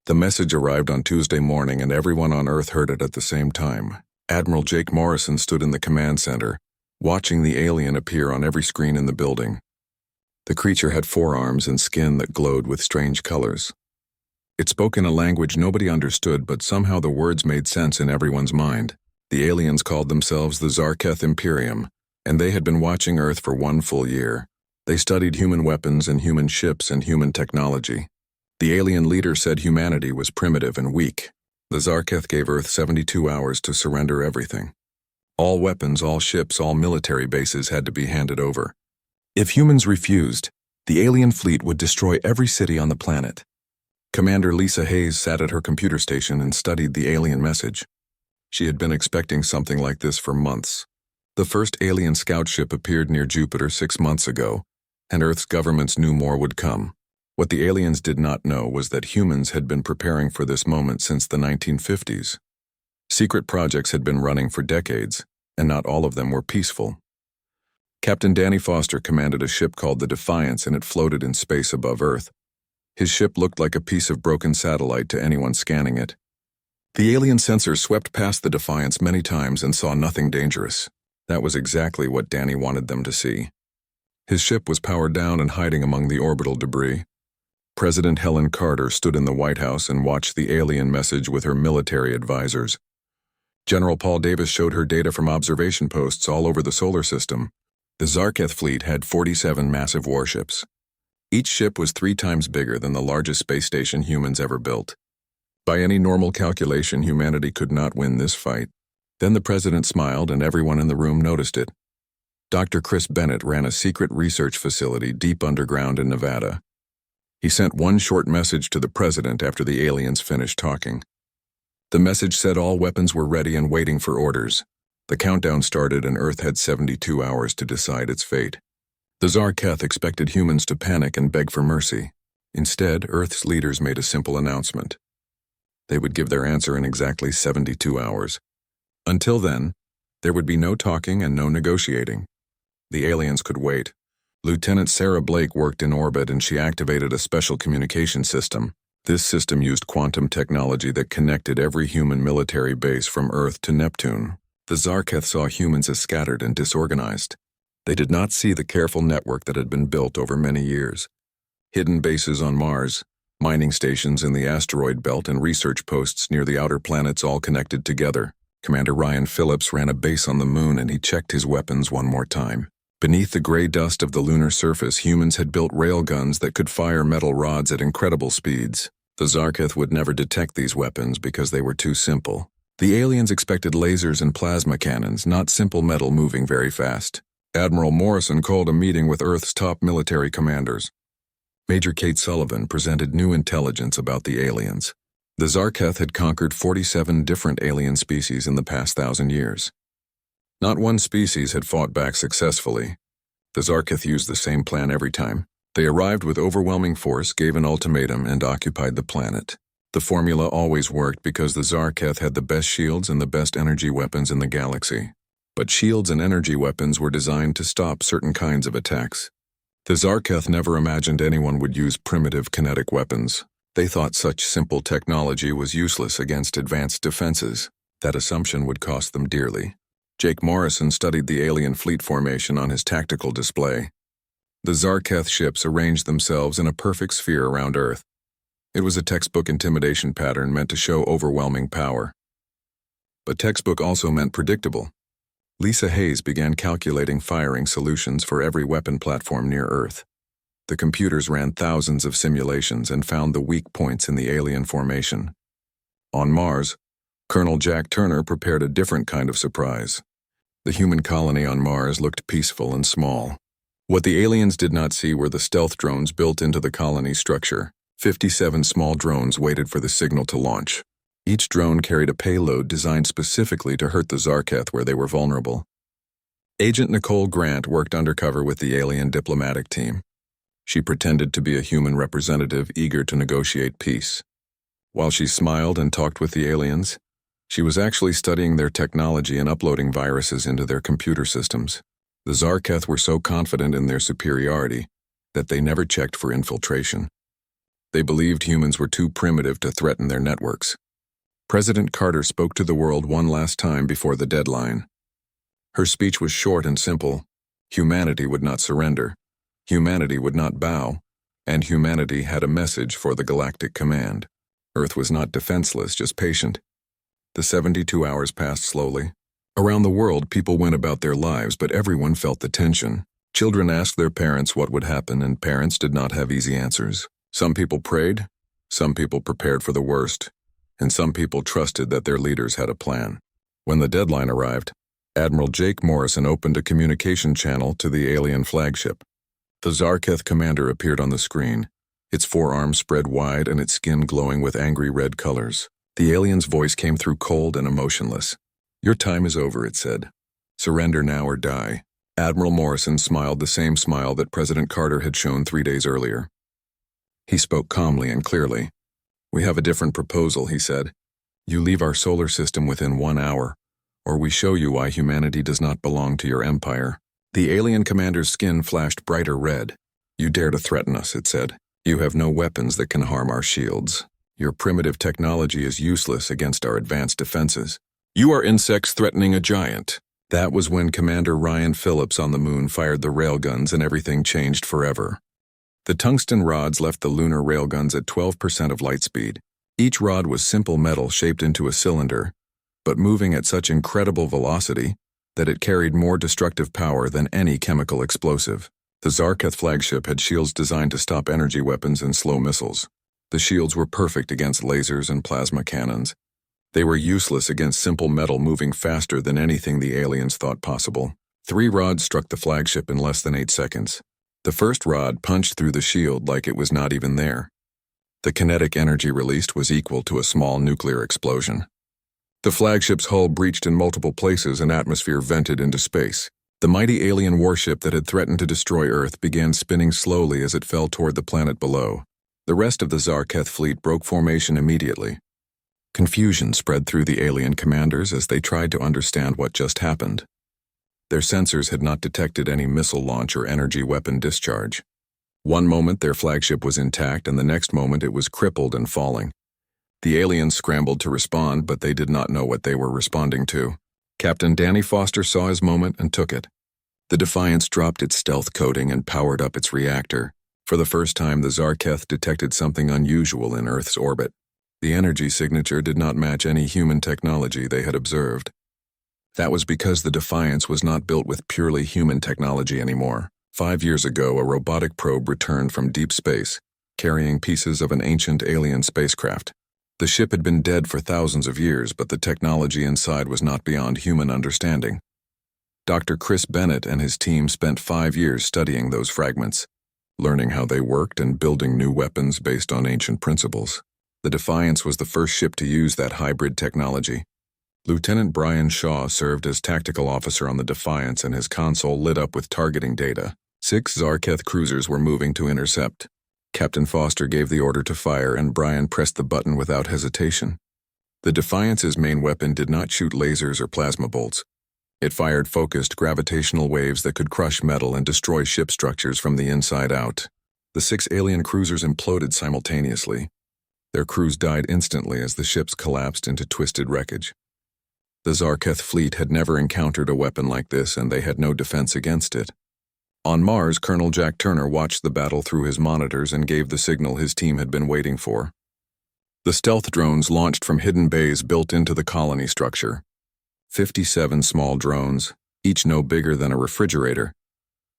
The message arrived on Tuesday morning and everyone on Earth heard it at the same time. Admiral Jake Morrison stood in the command center, watching the alien appear on every screen in the building. The creature had 4 arms and skin that glowed with strange colors. It spoke in a language nobody understood, but somehow the words made sense in everyone's mind. The aliens called themselves the Zarketh Imperium, and they had been watching Earth for 1 full year. They studied human weapons and human ships and human technology. The alien leader said humanity was primitive and weak. The Zarketh gave Earth 72 hours to surrender everything. All weapons, all ships, all military bases had to be handed over. If humans refused, the alien fleet would destroy every city on the planet. Commander Lisa Hayes sat at her computer station and studied the alien message. She had been expecting something like this for months. The first alien scout ship appeared near Jupiter 6 months ago, and Earth's governments knew more would come. What the aliens did not know was that humans had been preparing for this moment since the 1950s. Secret projects had been running for decades, and not all of them were peaceful. Captain Danny Foster commanded a ship called the Defiance, and it floated in space above Earth. His ship looked like a piece of broken satellite to anyone scanning it. The alien sensors swept past the Defiance many times and saw nothing dangerous. That was exactly what Danny wanted them to see. His ship was powered down and hiding among the orbital debris. President Helen Carter stood in the White House and watched the alien message with her military advisors. General Paul Davis showed her data from observation posts all over the solar system. The Zarketh fleet had 47 massive warships. Each ship was 3 times bigger than the largest space station humans ever built. By any normal calculation, humanity could not win this fight. Then the president smiled and everyone in the room noticed it. Dr. Chris Bennett ran a secret research facility deep underground in Nevada. He sent one short message to the president after the aliens finished talking. The message said all weapons were ready and waiting for orders. The countdown started and Earth had 72 hours to decide its fate. The Zarketh expected humans to panic and beg for mercy. Instead, Earth's leaders made a simple announcement. They would give their answer in exactly 72 hours. Until then, there would be no talking and no negotiating. The aliens could wait. Lieutenant Sarah Blake worked in orbit and she activated a special communication system. This system used quantum technology that connected every human military base from Earth to Neptune. The Zarketh saw humans as scattered and disorganized. They did not see the careful network that had been built over many years. Hidden bases on Mars, mining stations in the asteroid belt, and research posts near the outer planets all connected together. Commander Ryan Phillips ran a base on the moon and he checked his weapons one more time. Beneath the gray dust of the lunar surface, humans had built railguns that could fire metal rods at incredible speeds. The Zarketh would never detect these weapons because they were too simple. The aliens expected lasers and plasma cannons, not simple metal moving very fast. Admiral Morrison called a meeting with Earth's top military commanders. Major Kate Sullivan presented new intelligence about the aliens. The Zarketh had conquered 47 different alien species in the past 1,000 years. Not one species had fought back successfully. The Zarketh used the same plan every time. They arrived with overwhelming force, gave an ultimatum, and occupied the planet. The formula always worked because the Zarketh had the best shields and the best energy weapons in the galaxy. But shields and energy weapons were designed to stop certain kinds of attacks. The Zarketh never imagined anyone would use primitive kinetic weapons. They thought such simple technology was useless against advanced defenses. That assumption would cost them dearly. Jake Morrison studied the alien fleet formation on his tactical display. The Zarketh ships arranged themselves in a perfect sphere around Earth. It was a textbook intimidation pattern meant to show overwhelming power. But textbook also meant predictable. Lisa Hayes began calculating firing solutions for every weapon platform near Earth. The computers ran thousands of simulations and found the weak points in the alien formation. On Mars, Colonel Jack Turner prepared a different kind of surprise. The human colony on Mars looked peaceful and small. What the aliens did not see were the stealth drones built into the colony's structure. 57 small drones waited for the signal to launch. Each drone carried a payload designed specifically to hurt the Zarketh where they were vulnerable. Agent Nicole Grant worked undercover with the alien diplomatic team. She pretended to be a human representative eager to negotiate peace. While she smiled and talked with the aliens, she was actually studying their technology and uploading viruses into their computer systems. The Zarketh were so confident in their superiority that they never checked for infiltration. They believed humans were too primitive to threaten their networks. President Carter spoke to the world one last time before the deadline. Her speech was short and simple. Humanity would not surrender. Humanity would not bow. And humanity had a message for the Galactic Command. Earth was not defenseless, just patient. The 72 hours passed slowly. Around the world, people went about their lives, but everyone felt the tension. Children asked their parents what would happen, and parents did not have easy answers. Some people prayed, some people prepared for the worst, and some people trusted that their leaders had a plan. When the deadline arrived, Admiral Jake Morrison opened a communication channel to the alien flagship. The Zarketh commander appeared on the screen, its forearms spread wide and its skin glowing with angry red colors. The alien's voice came through cold and emotionless. "Your time is over," it said. "Surrender now or die." Admiral Morrison smiled the same smile that President Carter had shown 3 days earlier. He spoke calmly and clearly. "We have a different proposal," he said. "You leave our solar system within 1 hour, or we show you why humanity does not belong to your empire." The alien commander's skin flashed brighter red. "You dare to threaten us," it said. "You have no weapons that can harm our shields. Your primitive technology is useless against our advanced defenses. You are insects threatening a giant." That was when Commander Ryan Phillips on the moon fired the railguns and everything changed forever. The tungsten rods left the lunar railguns at 12% of light speed. Each rod was simple metal shaped into a cylinder, but moving at such incredible velocity that it carried more destructive power than any chemical explosive. The Zarketh flagship had shields designed to stop energy weapons and slow missiles. The shields were perfect against lasers and plasma cannons. They were useless against simple metal moving faster than anything the aliens thought possible. 3 rods struck the flagship in less than 8 seconds. The first rod punched through the shield like it was not even there. The kinetic energy released was equal to a small nuclear explosion. The flagship's hull breached in multiple places and atmosphere vented into space. The mighty alien warship that had threatened to destroy Earth began spinning slowly as it fell toward the planet below. The rest of the Zarketh fleet broke formation immediately. Confusion spread through the alien commanders as they tried to understand what just happened. Their sensors had not detected any missile launch or energy weapon discharge. One moment their flagship was intact and the next moment it was crippled and falling. The aliens scrambled to respond, but they did not know what they were responding to. Captain Danny Foster saw his moment and took it. The Defiance dropped its stealth coating and powered up its reactor. For the first time, the Zarketh detected something unusual in Earth's orbit. The energy signature did not match any human technology they had observed. That was because the Defiance was not built with purely human technology anymore. 5 years ago, a robotic probe returned from deep space, carrying pieces of an ancient alien spacecraft. The ship had been dead for thousands of years, but the technology inside was not beyond human understanding. Dr. Chris Bennett and his team spent 5 years studying those fragments, learning how they worked and building new weapons based on ancient principles. The Defiance was the first ship to use that hybrid technology. Lieutenant Brian Shaw served as tactical officer on the Defiance, and his console lit up with targeting data. 6 Zarketh cruisers were moving to intercept. Captain Foster gave the order to fire, and Brian pressed the button without hesitation. The Defiance's main weapon did not shoot lasers or plasma bolts. It fired focused gravitational waves that could crush metal and destroy ship structures from the inside out. The 6 alien cruisers imploded simultaneously. Their crews died instantly as the ships collapsed into twisted wreckage. The Zarketh fleet had never encountered a weapon like this, and they had no defense against it. On Mars, Colonel Jack Turner watched the battle through his monitors and gave the signal his team had been waiting for. The stealth drones launched from hidden bays built into the colony structure. 57 small drones, each no bigger than a refrigerator,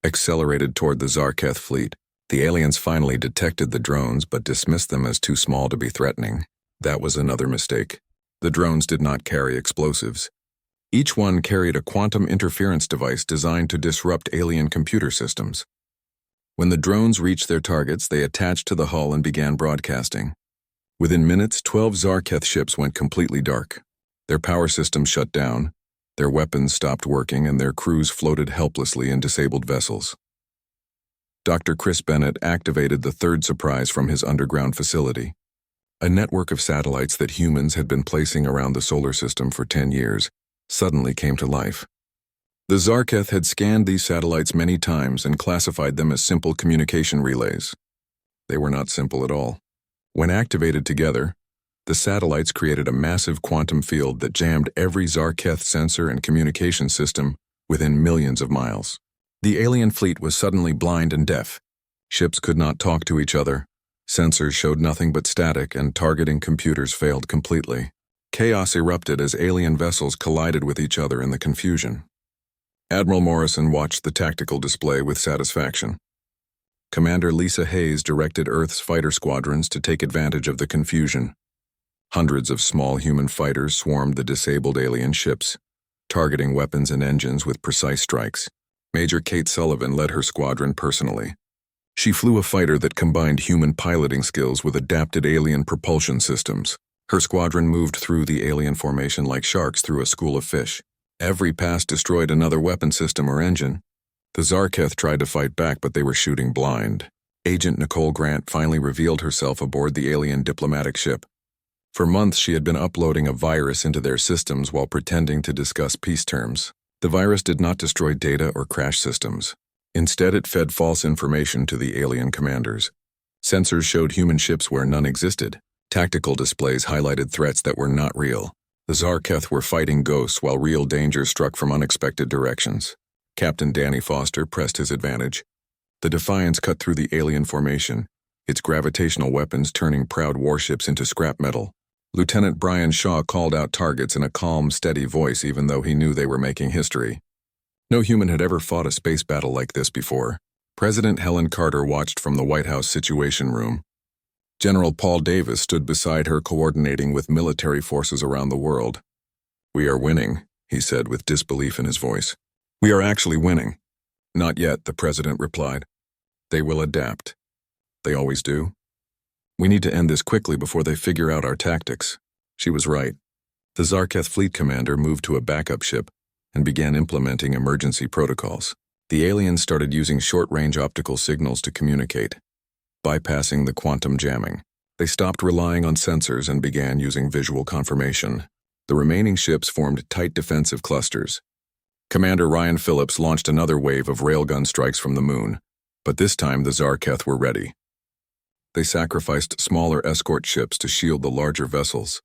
accelerated toward the Zarketh fleet. The aliens finally detected the drones but dismissed them as too small to be threatening. That was another mistake. The drones did not carry explosives. Each one carried a quantum interference device designed to disrupt alien computer systems. When the drones reached their targets, they attached to the hull and began broadcasting. Within minutes, 12 Zarketh ships went completely dark. Their power systems shut down, their weapons stopped working, and their crews floated helplessly in disabled vessels. Dr. Chris Bennett activated the third surprise from his underground facility. A network of satellites that humans had been placing around the solar system for 10 years suddenly came to life. The Zarketh had scanned these satellites many times and classified them as simple communication relays. They were not simple at all. When activated together, the satellites created a massive quantum field that jammed every Zarketh sensor and communication system within millions of miles. The alien fleet was suddenly blind and deaf. Ships could not talk to each other, sensors showed nothing but static, and targeting computers failed completely. Chaos erupted as alien vessels collided with each other in the confusion. Admiral Morrison watched the tactical display with satisfaction. Commander Lisa Hayes directed Earth's fighter squadrons to take advantage of the confusion. Hundreds of small human fighters swarmed the disabled alien ships, targeting weapons and engines with precise strikes. Major Kate Sullivan led her squadron personally. She flew a fighter that combined human piloting skills with adapted alien propulsion systems. Her squadron moved through the alien formation like sharks through a school of fish. Every pass destroyed another weapon system or engine. The Zarketh tried to fight back, but they were shooting blind. Agent Nicole Grant finally revealed herself aboard the alien diplomatic ship. For months, she had been uploading a virus into their systems while pretending to discuss peace terms. The virus did not destroy data or crash systems. Instead, it fed false information to the alien commanders. Sensors showed human ships where none existed. Tactical displays highlighted threats that were not real. The Zarketh were fighting ghosts while real danger struck from unexpected directions. Captain Danny Foster pressed his advantage. The Defiance cut through the alien formation, its gravitational weapons turning proud warships into scrap metal. Lieutenant Brian Shaw called out targets in a calm, steady voice, even though he knew they were making history. No human had ever fought a space battle like this before. President Helen Carter watched from the White House Situation Room. General Paul Davis stood beside her, coordinating with military forces around the world. "We are winning," he said with disbelief in his voice. "We are actually winning." "Not yet," the president replied. "They will adapt. They always do. We need to end this quickly before they figure out our tactics." She was right. The Zarketh fleet commander moved to a backup ship and began implementing emergency protocols. The aliens started using short-range optical signals to communicate, bypassing the quantum jamming. They stopped relying on sensors and began using visual confirmation. The remaining ships formed tight defensive clusters. Commander Ryan Phillips launched another wave of railgun strikes from the moon, but this time the Zarketh were ready. They sacrificed smaller escort ships to shield the larger vessels.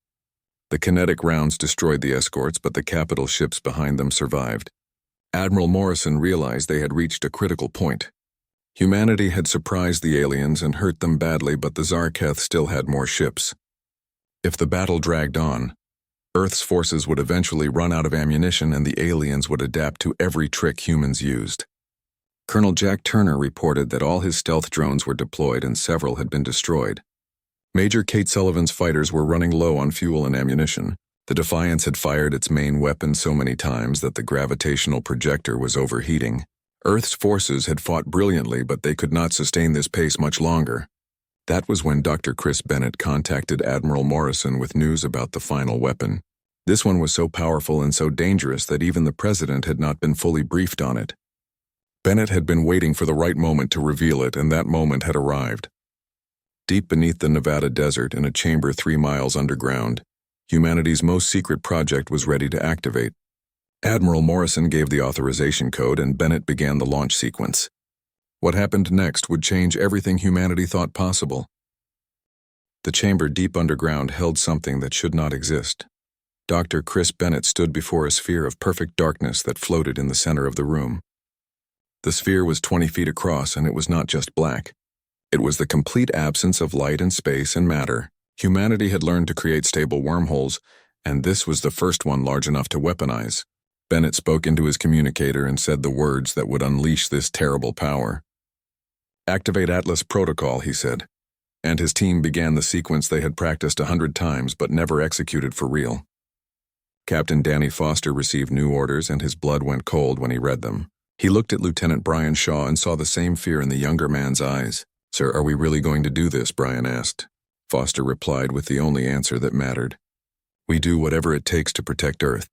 The kinetic rounds destroyed the escorts, but the capital ships behind them survived. Admiral Morrison realized they had reached a critical point. Humanity had surprised the aliens and hurt them badly, but the Zarketh still had more ships. If the battle dragged on, Earth's forces would eventually run out of ammunition and the aliens would adapt to every trick humans used. Colonel Jack Turner reported that all his stealth drones were deployed and several had been destroyed. Major Kate Sullivan's fighters were running low on fuel and ammunition. The Defiance had fired its main weapon so many times that the gravitational projector was overheating. Earth's forces had fought brilliantly, but they could not sustain this pace much longer. That was when Dr. Chris Bennett contacted Admiral Morrison with news about the final weapon. This one was so powerful and so dangerous that even the president had not been fully briefed on it. Bennett had been waiting for the right moment to reveal it, and that moment had arrived. Deep beneath the Nevada desert, in a chamber 3 miles underground, humanity's most secret project was ready to activate. Admiral Morrison gave the authorization code and Bennett began the launch sequence. What happened next would change everything humanity thought possible. The chamber deep underground held something that should not exist. Dr. Chris Bennett stood before a sphere of perfect darkness that floated in the center of the room. The sphere was 20 feet across, and it was not just black. It was the complete absence of light and space and matter. Humanity had learned to create stable wormholes, and this was the first one large enough to weaponize. Bennett spoke into his communicator and said the words that would unleash this terrible power. "Activate Atlas Protocol," he said, and his team began the sequence they had practiced 100 times but never executed for real. Captain Danny Foster received new orders, and his blood went cold when he read them. He looked at Lieutenant Brian Shaw and saw the same fear in the younger man's eyes. "Sir, are we really going to do this?" Brian asked. Foster replied with the only answer that mattered. "We do whatever it takes to protect Earth."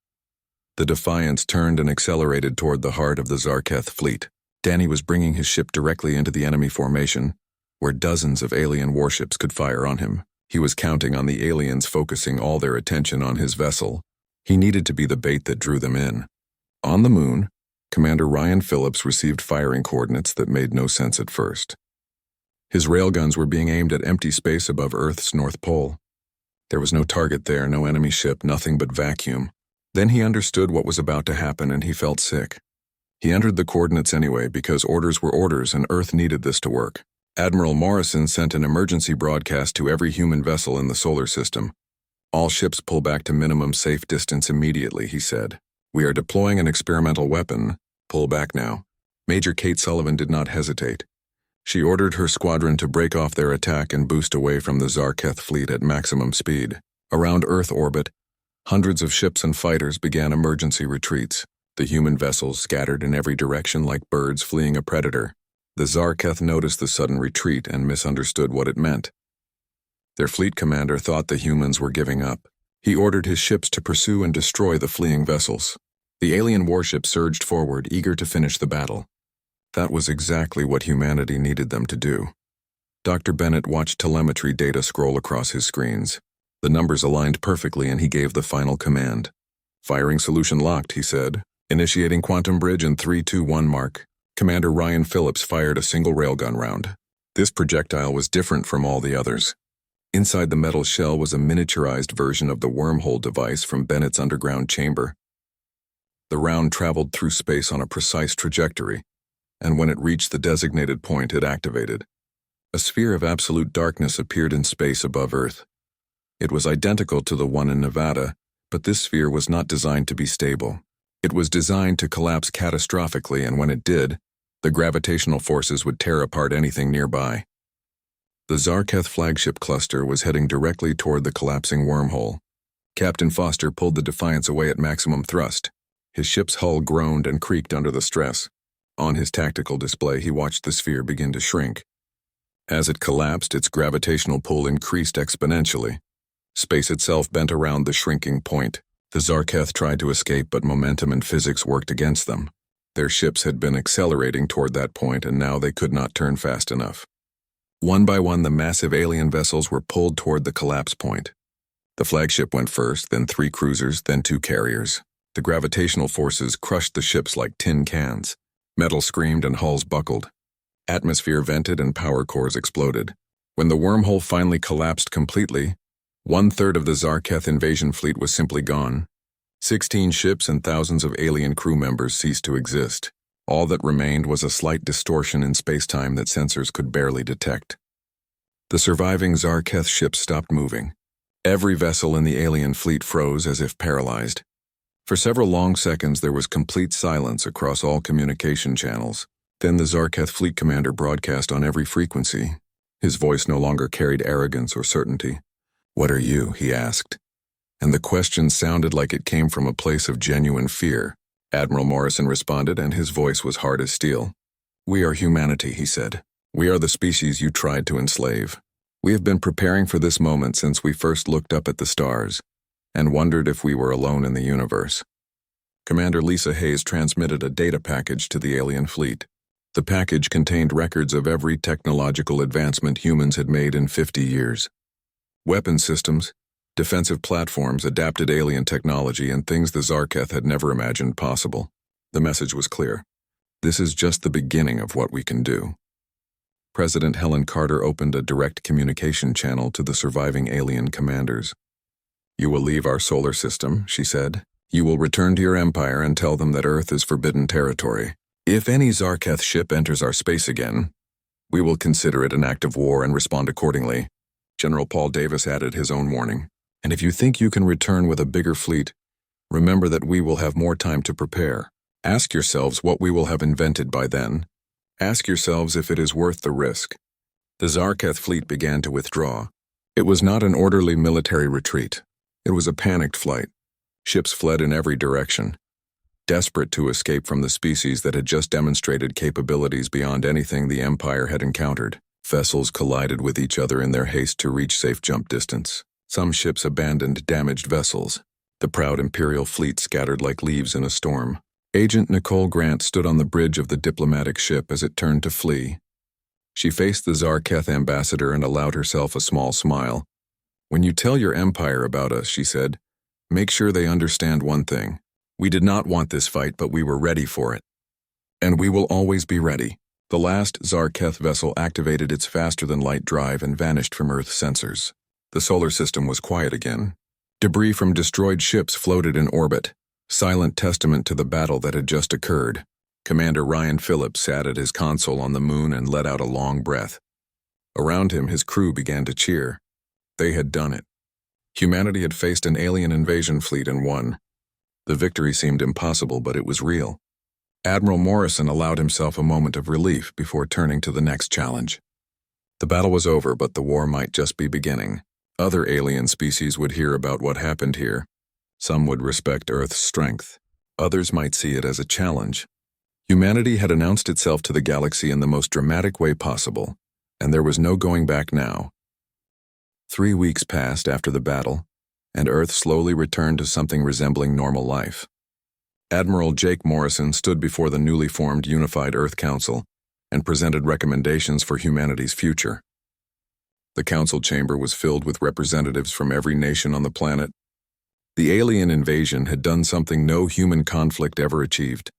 The Defiance turned and accelerated toward the heart of the Zarketh fleet. Danny was bringing his ship directly into the enemy formation, where dozens of alien warships could fire on him. He was counting on the aliens focusing all their attention on his vessel. He needed to be the bait that drew them in. On the moon, Commander Ryan Phillips received firing coordinates that made no sense at first. His railguns were being aimed at empty space above Earth's North Pole. There was no target there, no enemy ship, nothing but vacuum. Then he understood what was about to happen and he felt sick. He entered the coordinates anyway because orders were orders and Earth needed this to work. Admiral Morrison sent an emergency broadcast to every human vessel in the solar system. All ships pull back to minimum safe distance immediately, he said. We are deploying an experimental weapon. Pull back now. Major Kate Sullivan did not hesitate. She ordered her squadron to break off their attack and boost away from the Zarketh fleet at maximum speed. Around Earth orbit, hundreds of ships and fighters began emergency retreats. The human vessels scattered in every direction like birds fleeing a predator. The Zarketh noticed the sudden retreat and misunderstood what it meant. Their fleet commander thought the humans were giving up. He ordered his ships to pursue and destroy the fleeing vessels. The alien warship surged forward, eager to finish the battle. That was exactly what humanity needed them to do. Dr. Bennett watched telemetry data scroll across his screens. The numbers aligned perfectly and he gave the final command. Firing solution locked, he said. Initiating quantum bridge in 3-2-1 mark. Commander Ryan Phillips fired a single railgun round. This projectile was different from all the others. Inside the metal shell was a miniaturized version of the wormhole device from Bennett's underground chamber. The round traveled through space on a precise trajectory, and when it reached the designated point, it activated. A sphere of absolute darkness appeared in space above Earth. It was identical to the one in Nevada, but this sphere was not designed to be stable. It was designed to collapse catastrophically, and when it did, the gravitational forces would tear apart anything nearby. The Zarketh flagship cluster was heading directly toward the collapsing wormhole. Captain Foster pulled the Defiance away at maximum thrust. His ship's hull groaned and creaked under the stress. On his tactical display, he watched the sphere begin to shrink. As it collapsed, its gravitational pull increased exponentially. Space itself bent around the shrinking point. The Zarketh tried to escape, but momentum and physics worked against them. Their ships had been accelerating toward that point, and now they could not turn fast enough. One by one, the massive alien vessels were pulled toward the collapse point. The flagship went first, then 3 cruisers, then 2 carriers. The gravitational forces crushed the ships like tin cans. Metal screamed and hulls buckled. Atmosphere vented and power cores exploded. When the wormhole finally collapsed completely, 1/3 of the Zarketh invasion fleet was simply gone. 16 ships and thousands of alien crew members ceased to exist. All that remained was a slight distortion in spacetime that sensors could barely detect. The surviving Zarketh ships stopped moving. Every vessel in the alien fleet froze as if paralyzed. For several long seconds there was complete silence across all communication channels. Then the Zarketh fleet commander broadcast on every frequency. His voice no longer carried arrogance or certainty. "What are you?" he asked. And the question sounded like it came from a place of genuine fear. Admiral Morrison responded, and his voice was hard as steel. "We are humanity," he said. "We are the species you tried to enslave. We have been preparing for this moment since we first looked up at the stars and wondered if we were alone in the universe." Commander Lisa Hayes transmitted a data package to the alien fleet. The package contained records of every technological advancement humans had made in 50 years. Weapon systems, defensive platforms, adapted alien technology, and things the Zarketh had never imagined possible. The message was clear. This is just the beginning of what we can do. President Helen Carter opened a direct communication channel to the surviving alien commanders. "You will leave our solar system," she said. "You will return to your empire and tell them that Earth is forbidden territory. If any Zarketh ship enters our space again, we will consider it an act of war and respond accordingly." General Paul Davis added his own warning. "And if you think you can return with a bigger fleet, remember that we will have more time to prepare. Ask yourselves what we will have invented by then. Ask yourselves if it is worth the risk." The Zarketh fleet began to withdraw. It was not an orderly military retreat. It was a panicked flight. Ships fled in every direction, desperate to escape from the species that had just demonstrated capabilities beyond anything the Empire had encountered. Vessels collided with each other in their haste to reach safe jump distance. Some ships abandoned damaged vessels. The proud Imperial fleet scattered like leaves in a storm. Agent Nicole Grant stood on the bridge of the diplomatic ship as it turned to flee. She faced the Zarketh ambassador and allowed herself a small smile. "When you tell your empire about us," she said, "make sure they understand one thing. We did not want this fight, but we were ready for it. And we will always be ready." The last Zarketh vessel activated its faster-than-light drive and vanished from Earth sensors. The solar system was quiet again. Debris from destroyed ships floated in orbit, silent testament to the battle that had just occurred. Commander Ryan Phillips sat at his console on the moon and let out a long breath. Around him, his crew began to cheer. They had done it. Humanity had faced an alien invasion fleet and won. The victory seemed impossible, but it was real. Admiral Morrison allowed himself a moment of relief before turning to the next challenge. The battle was over, but the war might just be beginning. Other alien species would hear about what happened here. Some would respect Earth's strength. Others might see it as a challenge. Humanity had announced itself to the galaxy in the most dramatic way possible, and there was no going back now. 3 weeks passed after the battle, and Earth slowly returned to something resembling normal life. Admiral Jake Morrison stood before the newly formed Unified Earth Council and presented recommendations for humanity's future. The council chamber was filled with representatives from every nation on the planet. The alien invasion had done something no human conflict ever achieved.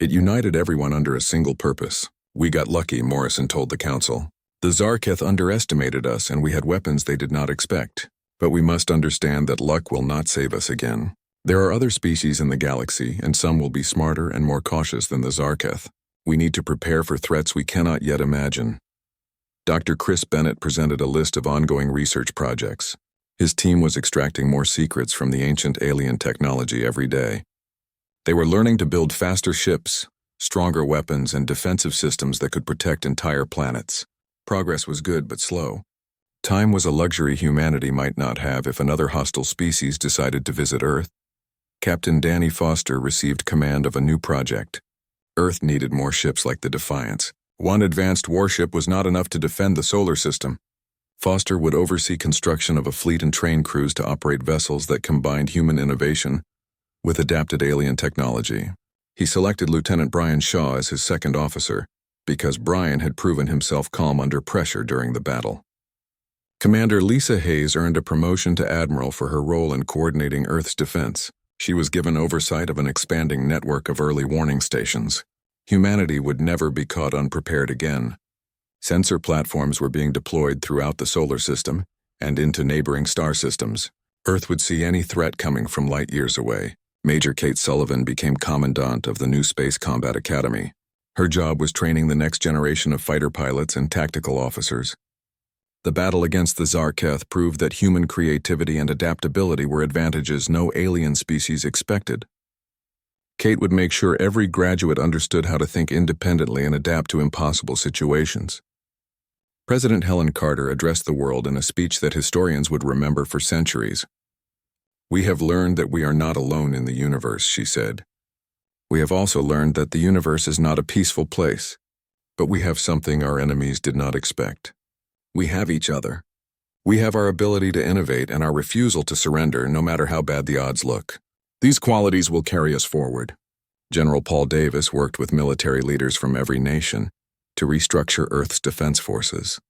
It united everyone under a single purpose. "We got lucky," Morrison told the council. "The Zarketh underestimated us and we had weapons they did not expect. But we must understand that luck will not save us again. There are other species in the galaxy, and some will be smarter and more cautious than the Zarketh. We need to prepare for threats we cannot yet imagine." Dr. Chris Bennett presented a list of ongoing research projects. His team was extracting more secrets from the ancient alien technology every day. They were learning to build faster ships, stronger weapons, and defensive systems that could protect entire planets. Progress was good but slow. Time was a luxury humanity might not have if another hostile species decided to visit Earth. Captain Danny Foster received command of a new project. Earth needed more ships like the Defiance. One advanced warship was not enough to defend the solar system. Foster would oversee construction of a fleet and train crews to operate vessels that combined human innovation with adapted alien technology. He selected Lieutenant Brian Shaw as his second officer because Brian had proven himself calm under pressure during the battle. Commander Lisa Hayes earned a promotion to admiral for her role in coordinating Earth's defense. She was given oversight of an expanding network of early warning stations. Humanity would never be caught unprepared again. Sensor platforms were being deployed throughout the solar system and into neighboring star systems. Earth would see any threat coming from light years away. Major Kate Sullivan became commandant of the new Space Combat Academy. Her job was training the next generation of fighter pilots and tactical officers. The battle against the Zarketh proved that human creativity and adaptability were advantages no alien species expected. Kate would make sure every graduate understood how to think independently and adapt to impossible situations. President Helen Carter addressed the world in a speech that historians would remember for centuries. "We have learned that we are not alone in the universe," she said. "We have also learned that the universe is not a peaceful place, but we have something our enemies did not expect. We have each other. We have our ability to innovate and our refusal to surrender no matter how bad the odds look. These qualities will carry us forward." General Paul Davis worked with military leaders from every nation to restructure Earth's defense forces.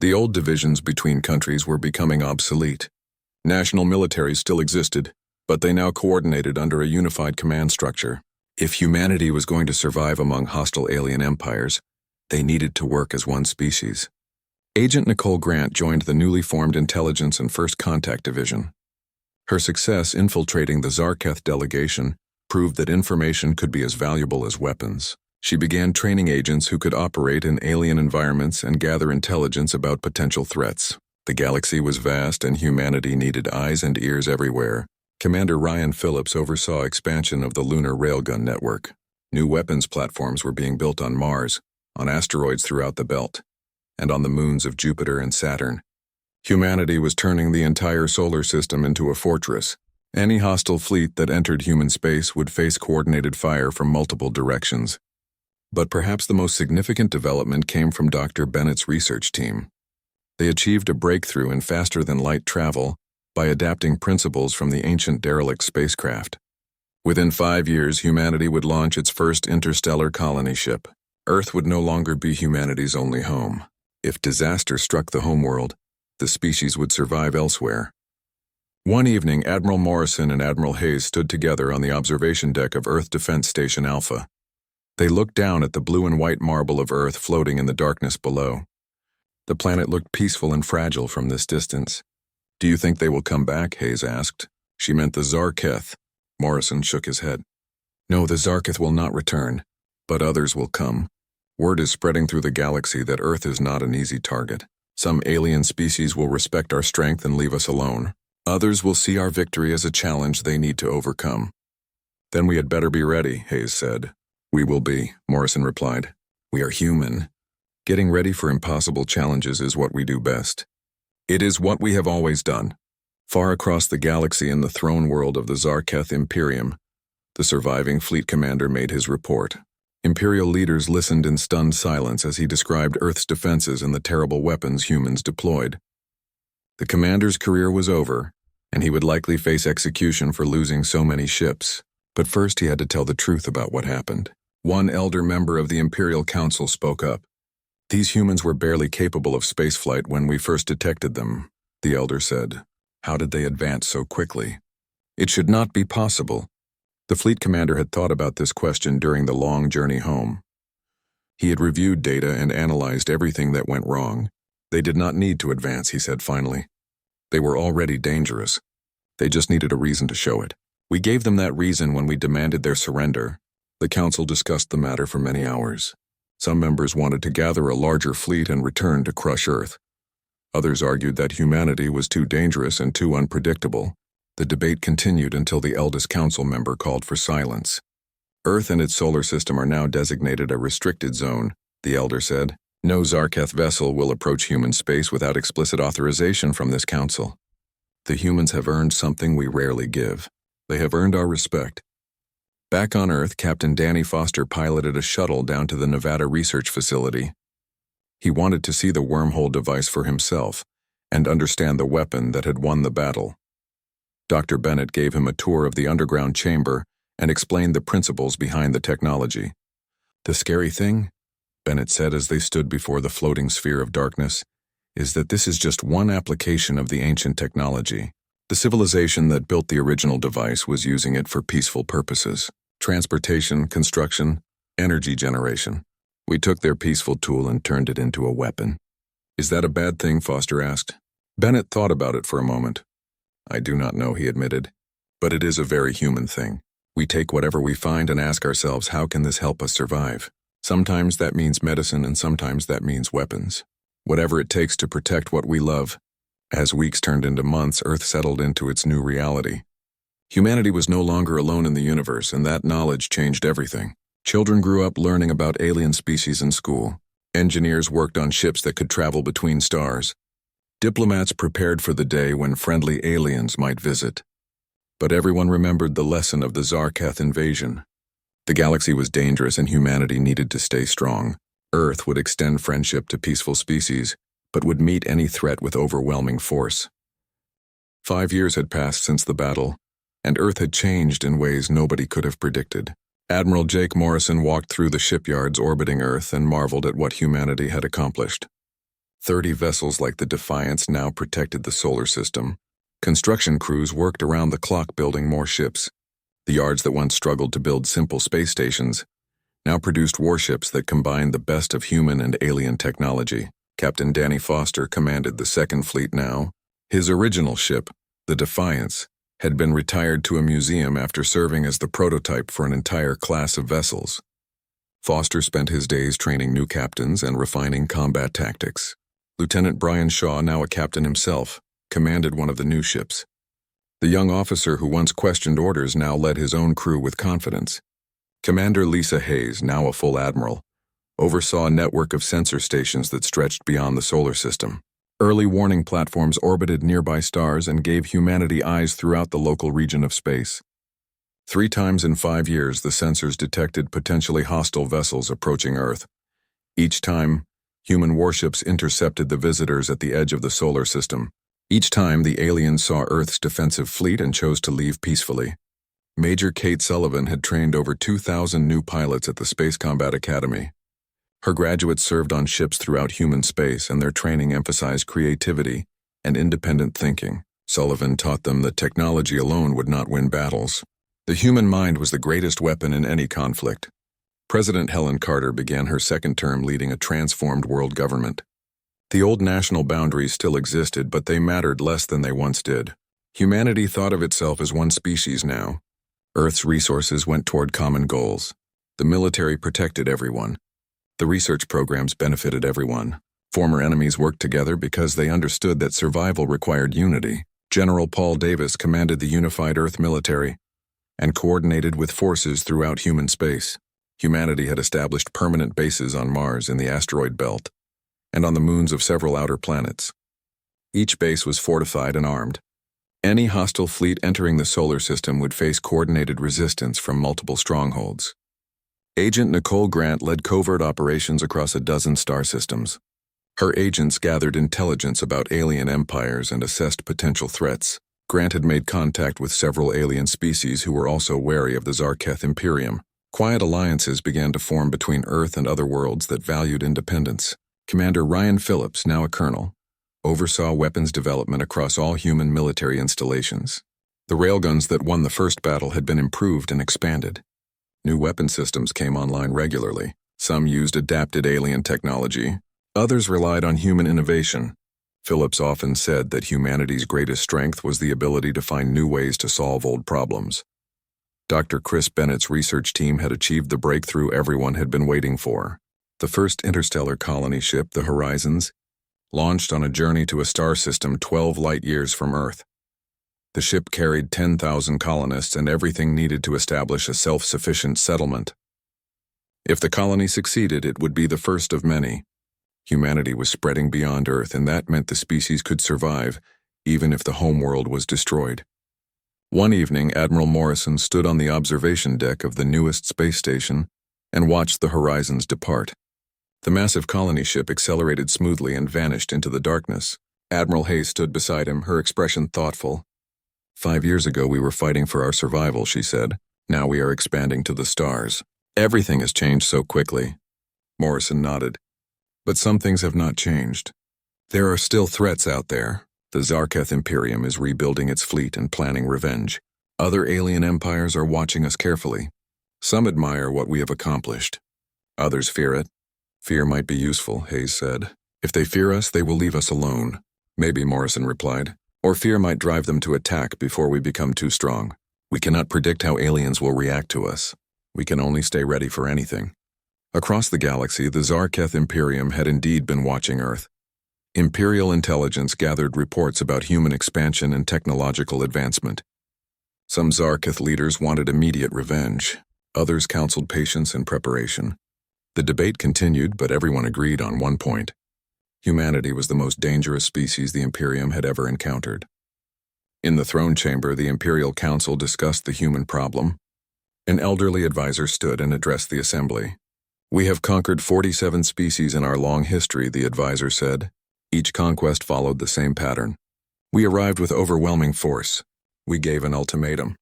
The old divisions between countries were becoming obsolete. National militaries still existed, but they now coordinated under a unified command structure. If humanity was going to survive among hostile alien empires, they needed to work as one species. Agent Nicole Grant joined the newly formed Intelligence and First Contact Division. Her success infiltrating the Zarketh delegation proved that information could be as valuable as weapons. She began training agents who could operate in alien environments and gather intelligence about potential threats. The galaxy was vast and humanity needed eyes and ears everywhere. Commander Ryan Phillips oversaw expansion of the lunar railgun network. New weapons platforms were being built on Mars, on asteroids throughout the belt, and on the moons of Jupiter and Saturn. Humanity was turning the entire solar system into a fortress. Any hostile fleet that entered human space would face coordinated fire from multiple directions. But perhaps the most significant development came from Dr. Bennett's research team. They achieved a breakthrough in faster-than-light travel by adapting principles from the ancient derelict spacecraft. Within 5 years, humanity would launch its first interstellar colony ship. Earth would no longer be humanity's only home. If disaster struck the homeworld, the species would survive elsewhere. One evening, Admiral Morrison and Admiral Hayes stood together on the observation deck of Earth Defense Station Alpha. They looked down at the blue and white marble of Earth floating in the darkness below. The planet looked peaceful and fragile from this distance. "Do you think they will come back?" Hayes asked. "She meant the Zarketh." Morrison shook his head. "No, the Zarketh will not return, but others will come. Word is spreading through the galaxy that Earth is not an easy target. Some alien species will respect our strength and leave us alone. Others will see our victory as a challenge they need to overcome." "Then we had better be ready," Hayes said. "We will be," Morrison replied. "We are human. Getting ready for impossible challenges is what we do best. It is what we have always done." Far across the galaxy in the throne world of the Zarketh Imperium, the surviving fleet commander made his report. Imperial leaders listened in stunned silence as he described Earth's defenses and the terrible weapons humans deployed. The commander's career was over, and he would likely face execution for losing so many ships. But first he had to tell the truth about what happened. One elder member of the Imperial Council spoke up. "These humans were barely capable of spaceflight when we first detected them," the elder said. "How did they advance so quickly? It should not be possible." The fleet commander had thought about this question during the long journey home. He had reviewed data and analyzed everything that went wrong. "They did not need to advance," he said finally. "They were already dangerous. They just needed a reason to show it. We gave them that reason when we demanded their surrender." The council discussed the matter for many hours. Some members wanted to gather a larger fleet and return to crush Earth. Others argued that humanity was too dangerous and too unpredictable. The debate continued until the eldest council member called for silence. "Earth and its solar system are now designated a restricted zone," the elder said. "No Zarketh vessel will approach human space without explicit authorization from this council. The humans have earned something we rarely give. They have earned our respect." Back on Earth, Captain Danny Foster piloted a shuttle down to the Nevada research facility. He wanted to see the wormhole device for himself and understand the weapon that had won the battle. Dr. Bennett gave him a tour of the underground chamber and explained the principles behind the technology. "The scary thing," Bennett said as they stood before the floating sphere of darkness, "is that this is just one application of the ancient technology. The civilization that built the original device was using it for peaceful purposes. Transportation, construction, energy generation. We took their peaceful tool and turned it into a weapon." "Is that a bad thing?" Foster asked. Bennett thought about it for a moment. "I do not know," he admitted. "But it is a very human thing. We take whatever we find and ask ourselves, how can this help us survive? Sometimes that means medicine and sometimes that means weapons. Whatever it takes to protect what we love." As weeks turned into months, Earth settled into its new reality. Humanity was no longer alone in the universe, and that knowledge changed everything. Children grew up learning about alien species in school. Engineers worked on ships that could travel between stars. Diplomats prepared for the day when friendly aliens might visit. But everyone remembered the lesson of the Zarketh invasion. The galaxy was dangerous and humanity needed to stay strong. Earth would extend friendship to peaceful species, but would meet any threat with overwhelming force. 5 years had passed since the battle, and Earth had changed in ways nobody could have predicted. Admiral Jake Morrison walked through the shipyards orbiting Earth and marveled at what humanity had accomplished. 30 vessels like the Defiance now protected the solar system. Construction crews worked around the clock building more ships. The yards that once struggled to build simple space stations now produced warships that combined the best of human and alien technology. Captain Danny Foster commanded the Second Fleet now. His original ship, the Defiance, had been retired to a museum after serving as the prototype for an entire class of vessels. Foster spent his days training new captains and refining combat tactics. Lieutenant Brian Shaw, now a captain himself, commanded one of the new ships. The young officer who once questioned orders now led his own crew with confidence. Commander Lisa Hayes, now a full admiral, oversaw a network of sensor stations that stretched beyond the solar system. Early warning platforms orbited nearby stars and gave humanity eyes throughout the local region of space. 3 times in 5 years, the sensors detected potentially hostile vessels approaching Earth. Each time, human warships intercepted the visitors at the edge of the solar system. Each time, the aliens saw Earth's defensive fleet and chose to leave peacefully. Major Kate Sullivan had trained over 2,000 new pilots at the Space Combat Academy. Her graduates served on ships throughout human space, and their training emphasized creativity and independent thinking. Sullivan taught them that technology alone would not win battles. The human mind was the greatest weapon in any conflict. President Helen Carter began her second term leading a transformed world government. The old national boundaries still existed, but they mattered less than they once did. Humanity thought of itself as one species now. Earth's resources went toward common goals. The military protected everyone. The research programs benefited everyone. Former enemies worked together because they understood that survival required unity. General Paul Davis commanded the unified Earth military and coordinated with forces throughout human space. Humanity had established permanent bases on Mars in the asteroid belt and on the moons of several outer planets. Each base was fortified and armed. Any hostile fleet entering the solar system would face coordinated resistance from multiple strongholds. Agent Nicole Grant led covert operations across a dozen star systems. Her agents gathered intelligence about alien empires and assessed potential threats. Grant had made contact with several alien species who were also wary of the Zarketh Imperium. Quiet alliances began to form between Earth and other worlds that valued independence. Commander Ryan Phillips, now a colonel, oversaw weapons development across all human military installations. The railguns that won the first battle had been improved and expanded. New weapon systems came online regularly. Some used adapted alien technology. Others relied on human innovation. Phillips often said that humanity's greatest strength was the ability to find new ways to solve old problems. Dr. Chris Bennett's research team had achieved the breakthrough everyone had been waiting for. The first interstellar colony ship, the Horizons, launched on a journey to a star system 12 light-years from Earth. The ship carried 10,000 colonists and everything needed to establish a self-sufficient settlement. If the colony succeeded, it would be the first of many. Humanity was spreading beyond Earth, and that meant the species could survive, even if the homeworld was destroyed. One evening, Admiral Morrison stood on the observation deck of the newest space station and watched the Horizons depart. The massive colony ship accelerated smoothly and vanished into the darkness. Admiral Hayes stood beside him, her expression thoughtful. 5 years ago we were fighting for our survival, she said. Now we are expanding to the stars. Everything has changed so quickly. Morrison nodded. But some things have not changed. There are still threats out there. The Zarketh Imperium is rebuilding its fleet and planning revenge. Other alien empires are watching us carefully. Some admire what we have accomplished. Others fear it. Fear might be useful, Hayes said. If they fear us, they will leave us alone. Maybe, Morrison replied. Or fear might drive them to attack before we become too strong. We cannot predict how aliens will react to us. We can only stay ready for anything. Across the galaxy, the Zarketh Imperium had indeed been watching Earth. Imperial intelligence gathered reports about human expansion and technological advancement. Some Zarketh leaders wanted immediate revenge. Others counseled patience and preparation. The debate continued, but everyone agreed on one point. Humanity was the most dangerous species the Imperium had ever encountered. In the throne chamber, the Imperial Council discussed the human problem. An elderly advisor stood and addressed the assembly. We have conquered 47 species in our long history, the advisor said. Each conquest followed the same pattern. We arrived with overwhelming force. We gave an ultimatum.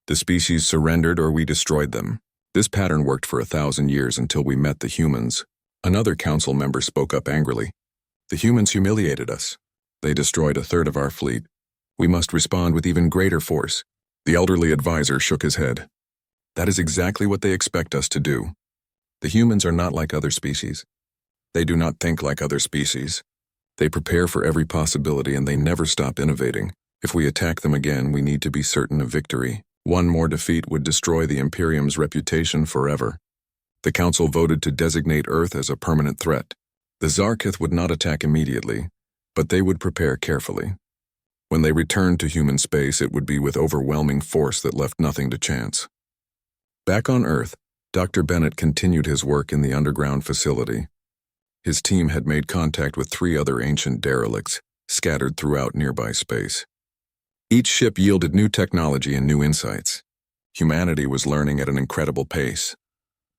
The species surrendered or we destroyed them. This pattern worked for 1,000 years until we met the humans. Another council member spoke up angrily. The humans humiliated us. They destroyed a third of our fleet. We must respond with even greater force. The elderly advisor shook his head. That is exactly what they expect us to do. The humans are not like other species. They do not think like other species. They prepare for every possibility and they never stop innovating. If we attack them again, we need to be certain of victory. One more defeat would destroy the Imperium's reputation forever. The Council voted to designate Earth as a permanent threat. The Zarketh would not attack immediately, but they would prepare carefully. When they returned to human space, it would be with overwhelming force that left nothing to chance. Back on Earth, Dr. Bennett continued his work in the underground facility. His team had made contact with 3 other ancient derelicts, scattered throughout nearby space. Each ship yielded new technology and new insights. Humanity was learning at an incredible pace,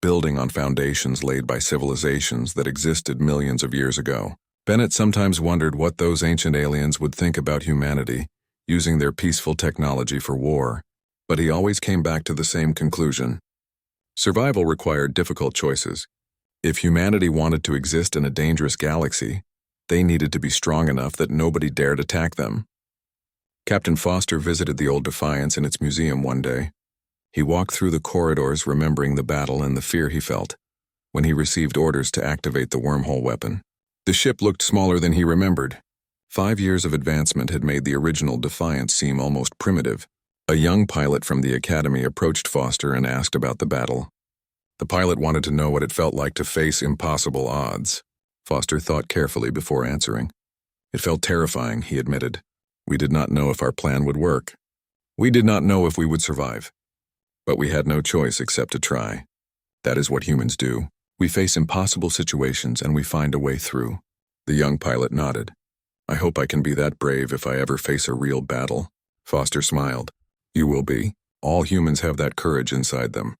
building on foundations laid by civilizations that existed millions of years ago. Bennett sometimes wondered what those ancient aliens would think about humanity, using their peaceful technology for war, but he always came back to the same conclusion. Survival required difficult choices. If humanity wanted to exist in a dangerous galaxy, they needed to be strong enough that nobody dared attack them. Captain Foster visited the old Defiance in its museum one day. He walked through the corridors remembering the battle and the fear he felt. when he received orders to activate the wormhole weapon. The ship looked smaller than he remembered. 5 years of advancement had made the original Defiant seem almost primitive. A young pilot from the academy approached Foster and asked about the battle. The pilot wanted to know what it felt like to face impossible odds. Foster thought carefully before answering. It felt terrifying, he admitted. We did not know if our plan would work. We did not know if we would survive. But we had no choice except to try. That is what humans do. We face impossible situations and we find a way through. The young pilot nodded. I hope I can be that brave if I ever face a real battle. Foster smiled. You will be. All humans have that courage inside them.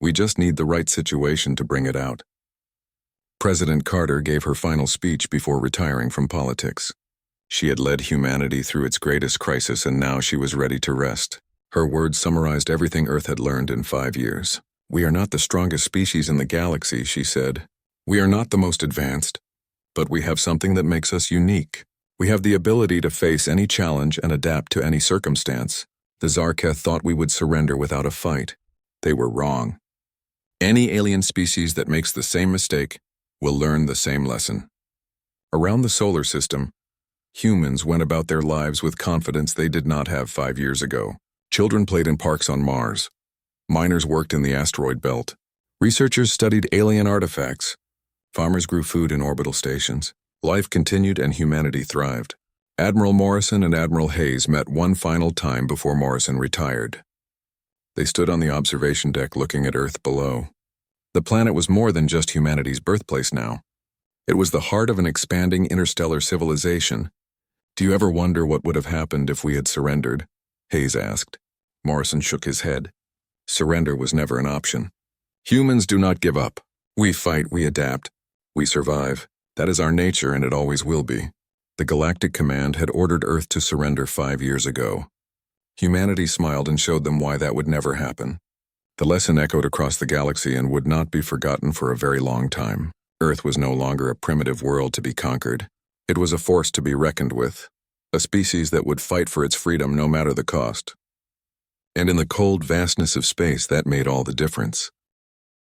We just need the right situation to bring it out. President Carter gave her final speech before retiring from politics. She had led humanity through its greatest crisis and now she was ready to rest. Her words summarized everything Earth had learned in 5 years. We are not the strongest species in the galaxy, she said. We are not the most advanced, but we have something that makes us unique. We have the ability to face any challenge and adapt to any circumstance. The Zarketh thought we would surrender without a fight. They were wrong. Any alien species that makes the same mistake will learn the same lesson. Around the solar system, humans went about their lives with confidence they did not have 5 years ago. Children played in parks on Mars. Miners worked in the asteroid belt. Researchers studied alien artifacts. Farmers grew food in orbital stations. Life continued and humanity thrived. Admiral Morrison and Admiral Hayes met one final time before Morrison retired. They stood on the observation deck looking at Earth below. The planet was more than just humanity's birthplace now. It was the heart of an expanding interstellar civilization. Do you ever wonder what would have happened if we had surrendered? Hayes asked. Morrison shook his head. Surrender was never an option. Humans do not give up. We fight, we adapt, we survive. That is our nature and it always will be. The Galactic Command had ordered Earth to surrender 5 years ago. Humanity smiled and showed them why that would never happen. The lesson echoed across the galaxy and would not be forgotten for a very long time. Earth was no longer a primitive world to be conquered. It was a force to be reckoned with, a species that would fight for its freedom no matter the cost. And in the cold vastness of space, that made all the difference.